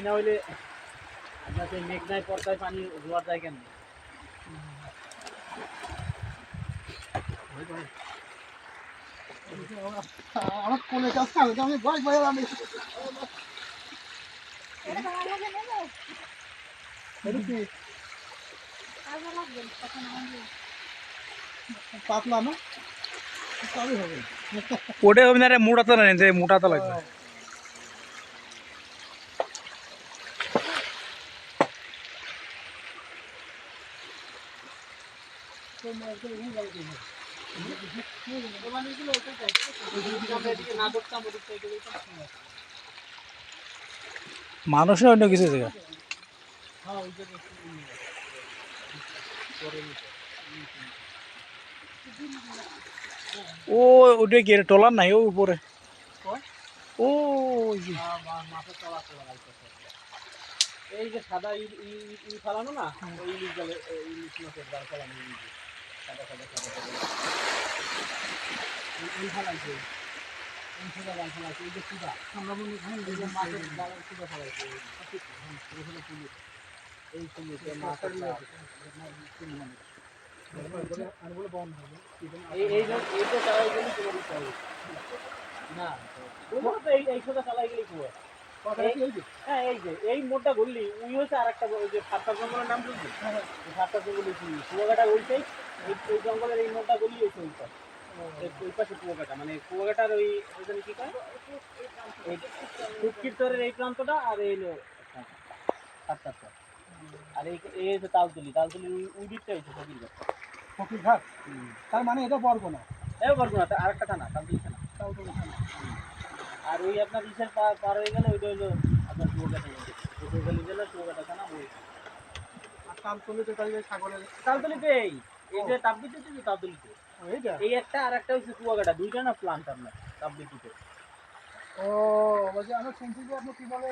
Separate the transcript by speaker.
Speaker 1: না হইলে আপনার সেই মেঘনায় পর্দায় পানি জোয়ার যায় কেন?
Speaker 2: আমার কোলে যাচ্ছে আমি ভয় ভয় আমি পাতলা না সবই হবে
Speaker 3: ওটা হবে না রে, মোটা তো না যে মোটা তো লাগবে। মানুষের অন্য কিছু জায়গা ও ওটা কি টলার নাই ও উপরে ও
Speaker 1: এই যে সাদা ই ফালানো না, ওই ইলিশ জালে ইলিশ মাছের জাল ফালানো, সাদা সাদা সাদা ই ফালাইছে, সোজা জাল ফালাইছে, এই যে সুদা আমরা মনে হয় এই যে মাছের জালের সুদা ফালাইছে, এই সুন্দর মাছের এইটা চালাই গেলে তোমার চাই না, এই সোজা চালাই গেলে কুয়া। হ্যাঁ এই যে এই মোড়টা ঘুরলি উই হয়েছে আর একটা ওই যে সাতটা জঙ্গলের নাম বলছি, সাতটা জঙ্গল কুয়াকাটা ওইটাই, এই জঙ্গলের এই মোড়টা ঘুরলি হয়েছে ওই পাশে কুয়াকাটা, মানে কুয়াকাটার ওই ওইখানে কি কয় ফুটকিরচরের এই প্রান্তটা, আর এই হলো সাতটা, আর এই হচ্ছে তালতলি, ওই দিকটা হচ্ছে ফকিরঘাট।
Speaker 2: ফকিরঘাট তার মানে এটা বরগুনা,
Speaker 1: বরগুনা আর একটা থানা তালতলি থানা, আর ওই আপনার ইসের পার হয়ে গেলে ওইটা হইলো আপনার কুয়াকাটা জেলা কুয়াকাটা থানা। ওই
Speaker 2: আর তালতলিতে তাই সাগরের
Speaker 1: তালতলিতে এই যে তাপবিদ্যুৎ যে তালতলিতে এই একটা আর একটা হচ্ছে কুয়াকাটা, দুইটা না প্লান্ট আপনার তাপবিদ্যুতের।
Speaker 2: ও বলছি আমরা শুনছি যে আপনি কি বলে